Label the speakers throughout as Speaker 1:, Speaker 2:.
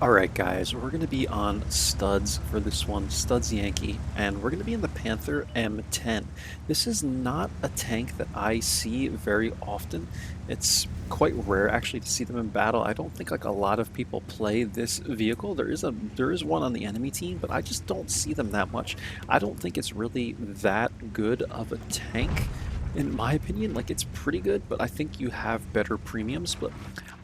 Speaker 1: Alright guys, we're going to be on studs for this one, studs Yankee, and we're going to be in the Panther M10. This is not a tank that I see very often. It's quite rare actually to see them in battle. I don't think like a lot of people play this vehicle. There is one on the enemy team, but I just don't see them that much. I don't think it's really that good of a tank. In my opinion, like it's pretty good, but I think you have better premiums. But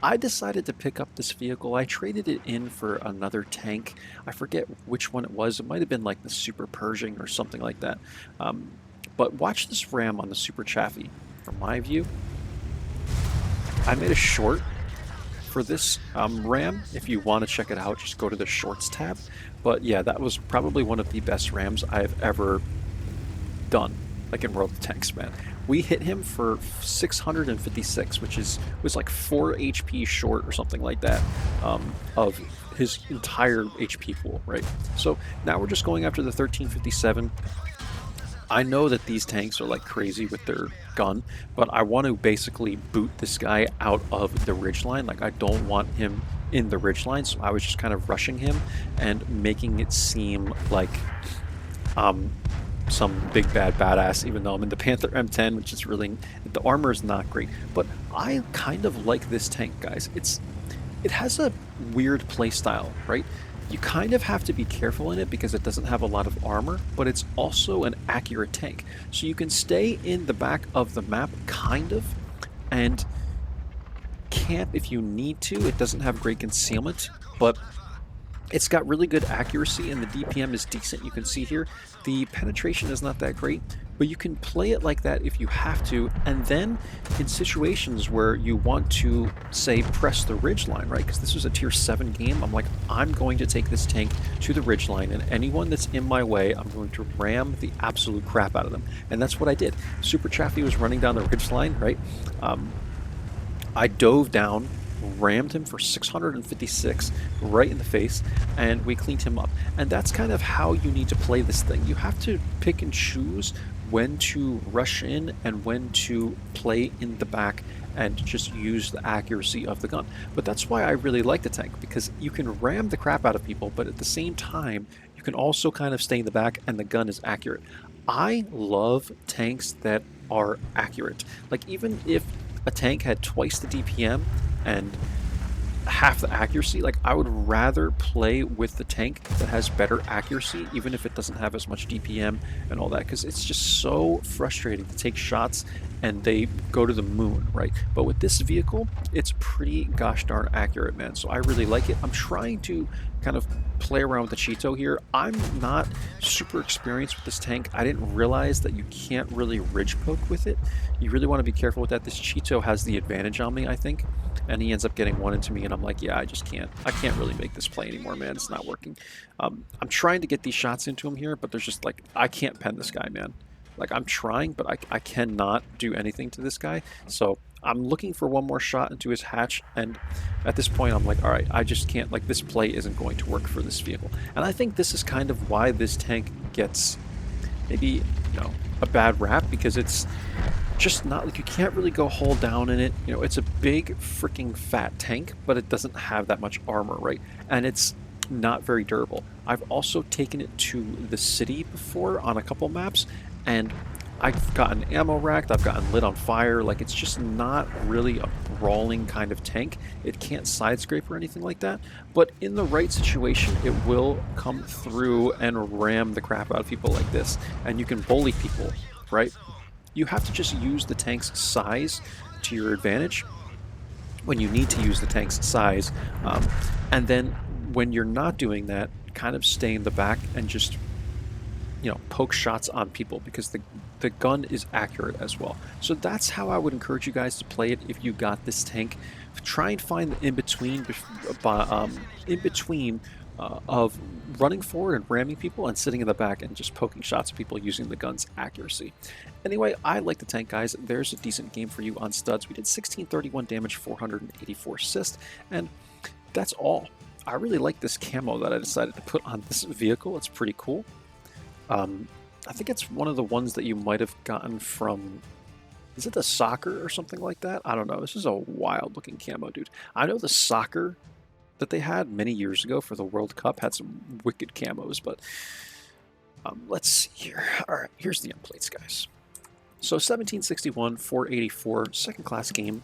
Speaker 1: I decided to pick up this vehicle. I traded it in for another tank. I forget which one it was. It might have been like the Super Pershing or something like that. Um, but watch this ram on the Super Chaffee. From my view, I made a short for this ram. If you want to check it out, just go to the shorts tab. But yeah, that was probably one of the best rams I've ever done, like in World of Tanks, man. We hit him for 656, which was like 4 HP short or something like that of his entire HP pool, right? So now we're just going after the 1357. I know that these tanks are like crazy with their gun, but I want to basically boot this guy out of the ridgeline. Like I don't want him in the ridgeline, so I was just kind of rushing him and making it seem like um, some big bad badass, even though I'm in the Panther M10, which is really, the armor is not great. But I kind of like this tank, guys. It has a weird play style, right? You kind of have to be careful in it because it doesn't have a lot of armor, but it's also an accurate tank. So you can stay in the back of the map, kind of, and camp if you need to. It doesn't have great concealment, but it's got really good accuracy and the DPM is decent. You can see here the penetration is not that great, but you can play it like that if you have to. And then in situations where you want to, say, press the ridgeline, right? Because this was a tier 7 game, I'm like, I'm going to take this tank to the ridgeline, and anyone that's in my way, I'm going to ram the absolute crap out of them. And that's what I did. Super Chaffee was running down the ridgeline, right? I dove down, rammed him for 656 right in the face, and we cleaned him up. And that's kind of how you need to play this thing. You have to pick and choose when to rush in and when to play in the back and just use the accuracy of the gun. But that's why I really like the tank, because you can ram the crap out of people, but at the same time you can also kind of stay in the back and the gun is accurate. I love tanks that are accurate. Like even if a tank had twice the DPM and half the accuracy, like I would rather play with the tank that has better accuracy, even if it doesn't have as much DPM and all that, because it's just so frustrating to take shots and they go to the moon, right? But with this vehicle, it's pretty gosh darn accurate, man. So I really like it. I'm trying to kind of play around with the Cheeto here. I'm not super experienced with this tank. I didn't realize that you can't really ridge poke with it. You really want to be careful with that. This Cheeto has the advantage on me, I think, and he ends up getting one into me, and I'm like, yeah, I can't really make this play anymore, man. It's not working. I'm trying to get these shots into him here, but there's just like, I can't pen this guy, man. Like I'm trying, but I cannot do anything to this guy. So I'm looking for one more shot into his hatch, and at this point I'm like, all right, I just can't, like this play isn't going to work for this vehicle. And I think this is kind of why this tank gets maybe, you know, a bad rap, because it's just not like, you can't really go hull down in it. You know, it's a big freaking fat tank, but it doesn't have that much armor, right? And it's not very durable. I've also taken it to the city before on a couple maps, and I've gotten ammo racked, I've gotten lit on fire. Like it's just not really a brawling kind of tank. It can't side scrape or anything like that, but in the right situation it will come through and ram the crap out of people like this, and you can bully people, right? You have to just use the tank's size to your advantage when you need to use the tank's size, and then when you're not doing that, kind of stay in the back and just, you know, poke shots on people, because the gun is accurate as well. So that's how I would encourage you guys to play it if you got this tank. Try and find the in between of running forward and ramming people and sitting in the back and just poking shots at people using the gun's accuracy. Anyway, I like the tank, guys. There's a decent game for you on studs. We did 1631 damage, 484 assist, and that's all. I really like this camo that I decided to put on this vehicle. It's pretty cool. I think it's one of the ones that you might have gotten from, is it the soccer or something like that? I don't know. This is a wild looking camo, dude. I know the soccer that they had many years ago for the World Cup had some wicked camos, but let's see here. All right, here's the end plates, guys. So 1761, 484, second class game.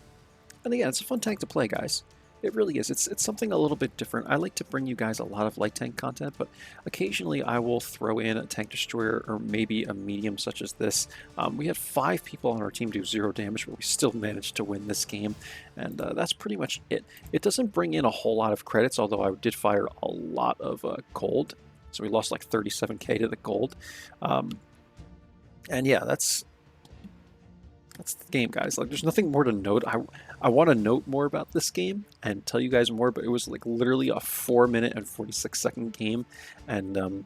Speaker 1: And again, it's a fun tank to play, guys. It really is. It's something a little bit different. I like to bring you guys a lot of light tank content, but occasionally I will throw in a tank destroyer or maybe a medium such as this. We had 5 people on our team do 0 damage, but we still managed to win this game, and that's pretty much it. It doesn't bring in a whole lot of credits, although I did fire a lot of gold, so we lost like 37k to the gold. And yeah, that's the game, guys. Like, there's nothing more to note. I want to note more about this game and tell you guys more, but it was like literally a 4-minute and 46-second game, and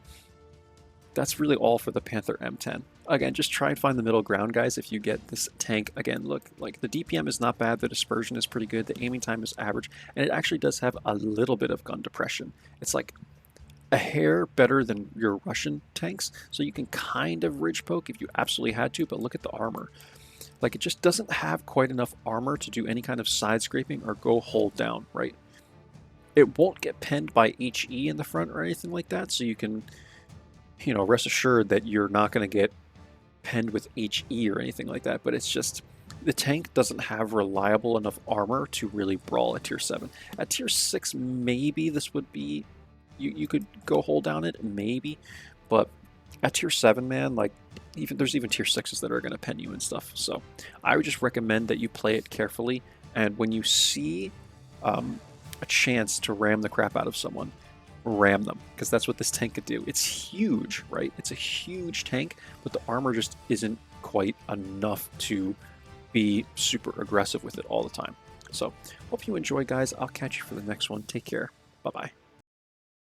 Speaker 1: that's really all for the Panther M10. Again, just try and find the middle ground, guys. If you get this tank, again, look, like the DPM is not bad, the dispersion is pretty good, the aiming time is average, and it actually does have a little bit of gun depression. It's like a hair better than your Russian tanks, so you can kind of ridge poke if you absolutely had to, but look at the armor. Like, it just doesn't have quite enough armor to do any kind of side scraping or go hold down, right? It won't get penned by HE in the front or anything like that, so you can, you know, rest assured that you're not going to get penned with HE or anything like that, but it's just, the tank doesn't have reliable enough armor to really brawl at tier 7. At tier 6, maybe this would be, you could go hold down it, maybe, but at tier 7, man, like, there's even tier 6s that are going to pen you and stuff. So I would just recommend that you play it carefully, and when you see a chance to ram the crap out of someone, ram them, because that's what this tank could do. It's huge, right? It's a huge tank, but the armor just isn't quite enough to be super aggressive with it all the time. So hope you enjoy, guys. I'll catch you for the next one. Take care. Bye-bye.